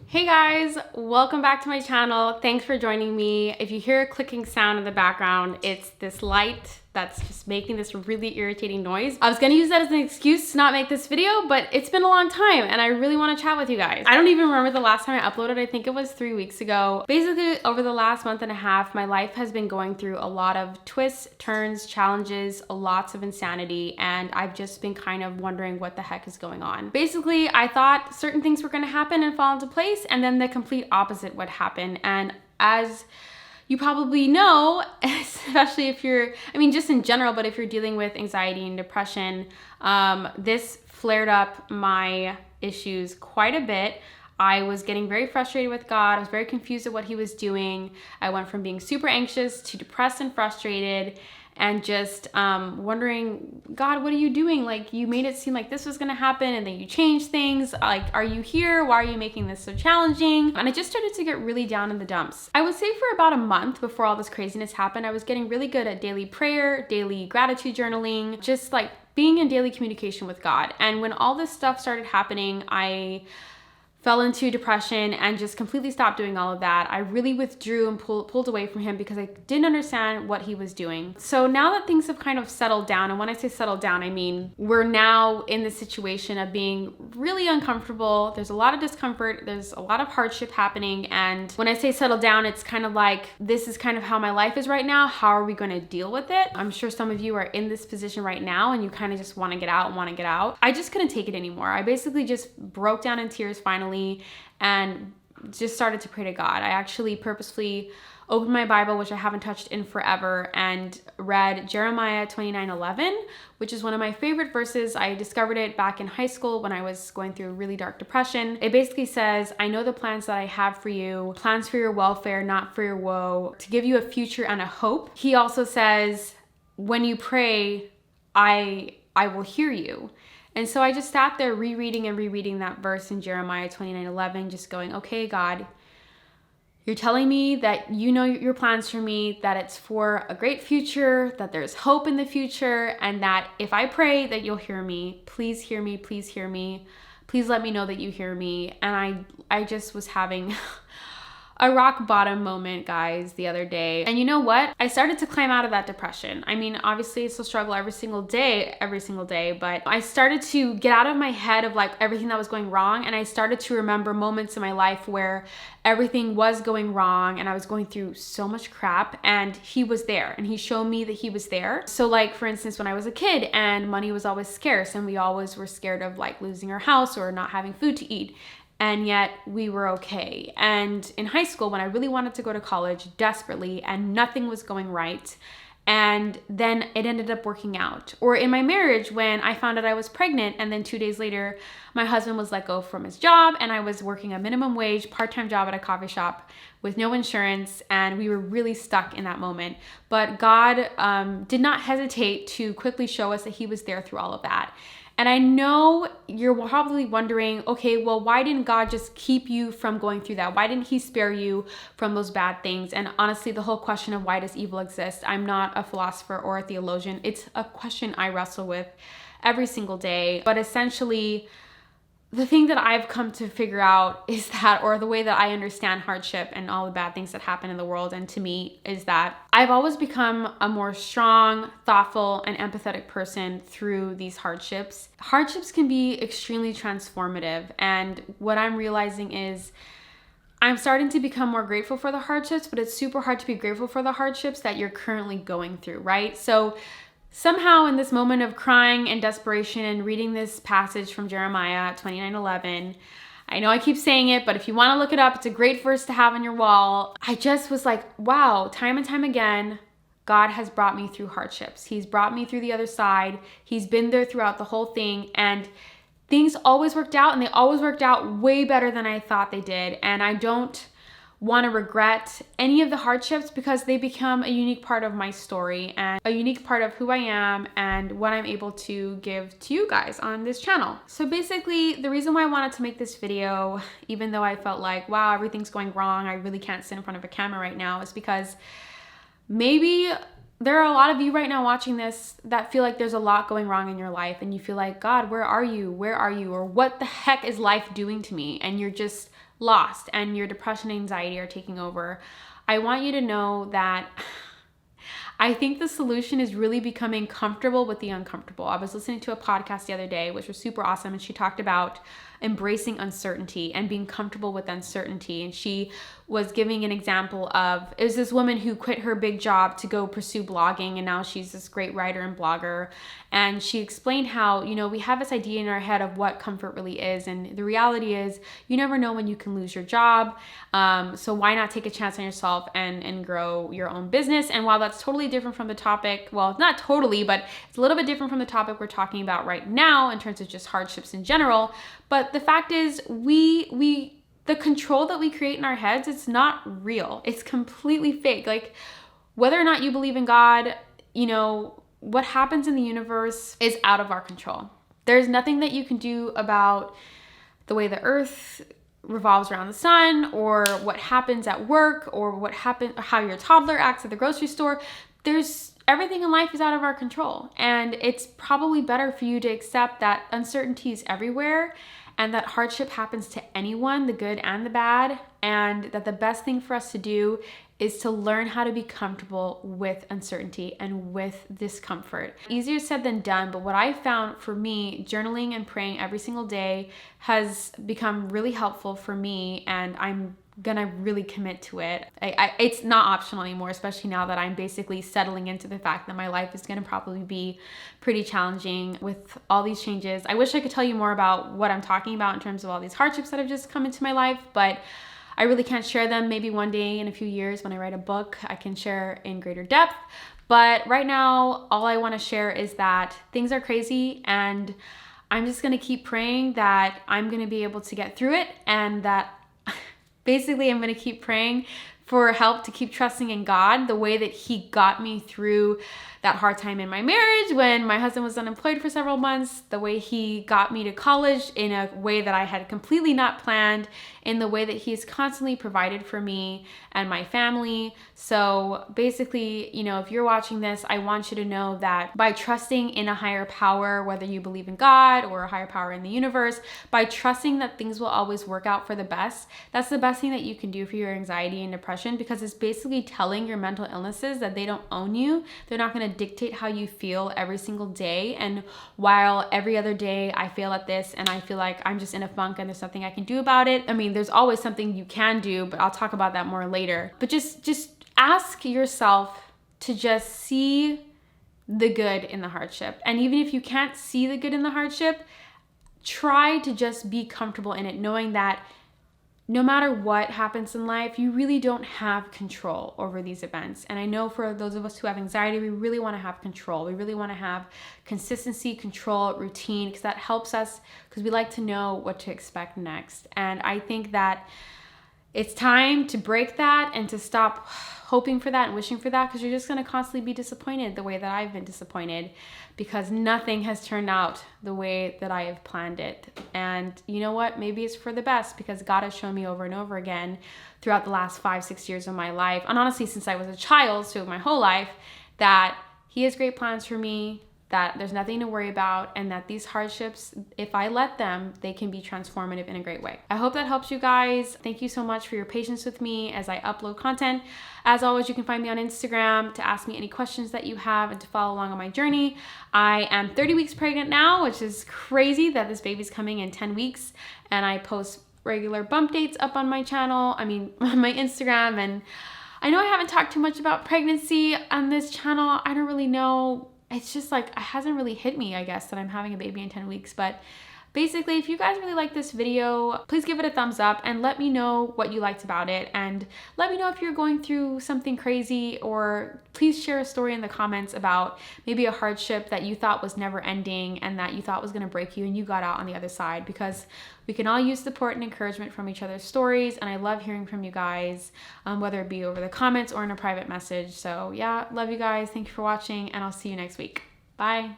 Hey guys, welcome back to my channel. Thanks for joining me. If you hear a clicking sound in the background, it's this light that's just making this really irritating noise. I was gonna use that as an excuse to not make this video, but it's been a long time and I really wanna chat with you guys. I don't even remember the last time I uploaded. I think it was 3 weeks ago. Basically, over the last month and a half, my life has been going through a lot of twists, turns, challenges, lots of insanity, and I've just been kind of wondering what the heck is going on. Basically, I thought certain things were gonna happen and fall into place, and then the complete opposite would happen. And as you probably know, especially if you're, just in general, but if you're dealing with anxiety and depression, this flared up my issues quite a bit. I was getting very frustrated with God. I was very confused at what he was doing. I went from being super anxious to depressed and frustrated, and just wondering, God, what are you doing? Like, you made it seem like this was gonna happen and then you changed things. Like, are you here? Why are you making this so challenging? And I just started to get really down in the dumps. I would say for about a month before all this craziness happened, I was getting really good at daily prayer, daily gratitude journaling, just like being in daily communication with God. And when all this stuff started happening, I fell into depression and just completely stopped doing all of that. I really withdrew and pulled away from him because I didn't understand what he was doing. So now that things have kind of settled down, and when I say settled down, I mean we're now in the situation of being really uncomfortable. There's a lot of discomfort. There's a lot of hardship happening. And when I say settled down, it's kind of like, this is kind of how my life is right now. How are we going to deal with it? I'm sure some of you are in this position right now and you kind of just want to get out and want to get out. I just couldn't take it anymore. I basically just broke down in tears finally and just started to pray to God. I actually purposefully opened my Bible, which I haven't touched in forever, and read Jeremiah 29:11, which is one of my favorite verses. I discovered it back in high school when I was going through a really dark depression. It basically says, I know the plans that I have for you, plans for your welfare, not for your woe, to give you a future and a hope. He also says, when you pray, I will hear you. And so I just sat there rereading and rereading that verse in Jeremiah 29:11, just going, okay, God, you're telling me that you know your plans for me, that it's for a great future, that there's hope in the future, and that if I pray that you'll hear me. Please hear me, please hear me. Please let me know that you hear me. And I just was having a rock bottom moment, guys, the other day. And you know what? I started to climb out of that depression. Obviously it's a struggle every single day, but I started to get out of my head of like everything that was going wrong. And I started to remember moments in my life where everything was going wrong and I was going through so much crap, and he was there and he showed me that he was there. So like, for instance, when I was a kid and money was always scarce and we always were scared of like losing our house or not having food to eat, and yet we were okay. And in high school, when I really wanted to go to college desperately and nothing was going right, and then it ended up working out. Or in my marriage, when I found out I was pregnant and then 2 days later, my husband was let go from his job and I was working a minimum wage part-time job at a coffee shop with no insurance, and we were really stuck in that moment. But God did not hesitate to quickly show us that he was there through all of that. And I know you're probably wondering, okay, well, why didn't God just keep you from going through that? Why didn't he spare you from those bad things? And honestly, the whole question of why does evil exist? I'm not a philosopher or a theologian. It's a question I wrestle with every single day. But essentially, the thing that I've come to figure out is that, or the way that I understand hardship and all the bad things that happen in the world and to me, is that I've always become a more strong, thoughtful, and empathetic person through these hardships. Hardships can be extremely transformative, and what I'm realizing is I'm starting to become more grateful for the hardships, but it's super hard to be grateful for the hardships that you're currently going through, right? So somehow in this moment of crying and desperation and reading this passage from Jeremiah 29:11, I know I keep saying it, but if you want to look it up, it's a great verse to have on your wall. I just was like, wow, time and time again, God has brought me through hardships. He's brought me through the other side. He's been there throughout the whole thing, and things always worked out, and they always worked out way better than I thought they did. And I don't want to regret any of the hardships because they become a unique part of my story and a unique part of who I am and what I'm able to give to you guys on this channel. So basically, the reason why I wanted to make this video, even though I felt like, wow, everything's going wrong, I really can't sit in front of a camera right now, is because maybe there are a lot of you right now watching this that feel like there's a lot going wrong in your life and you feel like, God, where are you? Where are you? Or what the heck is life doing to me? And you're just lost and your depression and anxiety are taking over, I want you to know that I think the solution is really becoming comfortable with the uncomfortable. I was listening to a podcast the other day, which was super awesome, and she talked about embracing uncertainty and being comfortable with uncertainty. And she was giving an example of, it was this woman who quit her big job to go pursue blogging, and now she's this great writer and blogger. And she explained how, we have this idea in our head of what comfort really is, and the reality is you never know when you can lose your job. So why not take a chance on yourself and grow your own business? And while that's totally different from the topic, well, not totally, but it's a little bit different from the topic we're talking about right now in terms of just hardships in general. But the fact is, the control that we create in our heads, it's not real. It's completely fake. Like, whether or not you believe in God, what happens in the universe is out of our control. There's nothing that you can do about the way the earth revolves around the sun, or what happens at work, or how your toddler acts at the grocery store. Everything in life is out of our control. And it's probably better for you to accept that uncertainty is everywhere, and that hardship happens to anyone, the good and the bad, and that the best thing for us to do is to learn how to be comfortable with uncertainty and with discomfort. Easier said than done, but what I found for me, journaling and praying every single day has become really helpful for me, and I'm gonna really commit to it. It's not optional anymore, especially now that I'm basically settling into the fact that my life is gonna probably be pretty challenging with all these changes. I wish I could tell you more about what I'm talking about in terms of all these hardships that have just come into my life, but I really can't share them. Maybe one day in a few years when I write a book, I can share in greater depth. But right now, all I wanna share is that things are crazy, and I'm just gonna keep praying that I'm gonna be able to get through it, and that basically, I'm going to keep praying for help to keep trusting in God the way that He got me through that hard time in my marriage when my husband was unemployed for several months, the way He got me to college in a way that I had completely not planned, in the way that He's constantly provided for me and my family. So basically, if you're watching this, I want you to know that by trusting in a higher power, whether you believe in God or a higher power in the universe, by trusting that things will always work out for the best, that's the best thing that you can do for your anxiety and depression, because it's basically telling your mental illnesses that they don't own you. They're not going to dictate how you feel every single day. And while every other day I fail at this and I feel like I'm just in a funk and there's nothing I can do about it, I mean, there's always something you can do, but I'll talk about that more later. But just ask yourself to just see the good in the hardship. And even if you can't see the good in the hardship, try to just be comfortable in it, knowing that no matter what happens in life, you really don't have control over these events. And I know for those of us who have anxiety, we really want to have control. We really want to have consistency, control, routine, because that helps us, because we like to know what to expect next. And I think that it's time to break that and to stop hoping for that and wishing for that, because you're just going to constantly be disappointed the way that I've been disappointed, because nothing has turned out the way that I have planned it. And you know what? Maybe it's for the best, because God has shown me over and over again throughout the last 5-6 years of my life, and honestly since I was a child, so my whole life, that He has great plans for me, that there's nothing to worry about, and that these hardships, if I let them, they can be transformative in a great way. I hope that helps you guys. Thank you so much for your patience with me as I upload content. As always, you can find me on Instagram to ask me any questions that you have and to follow along on my journey. I am 30 weeks pregnant now, which is crazy that this baby's coming in 10 weeks, and I post regular bump dates up on my channel, on my Instagram. And I know I haven't talked too much about pregnancy on this channel. I don't really know. It's just like, it hasn't really hit me, I guess, that I'm having a baby in 10 weeks. But basically, if you guys really like this video, please give it a thumbs up and let me know what you liked about it. And let me know if you're going through something crazy, or please share a story in the comments about maybe a hardship that you thought was never ending and that you thought was gonna break you and you got out on the other side, because we can all use support and encouragement from each other's stories. And I love hearing from you guys, whether it be over the comments or in a private message. So yeah, love you guys. Thank you for watching, and I'll see you next week. Bye.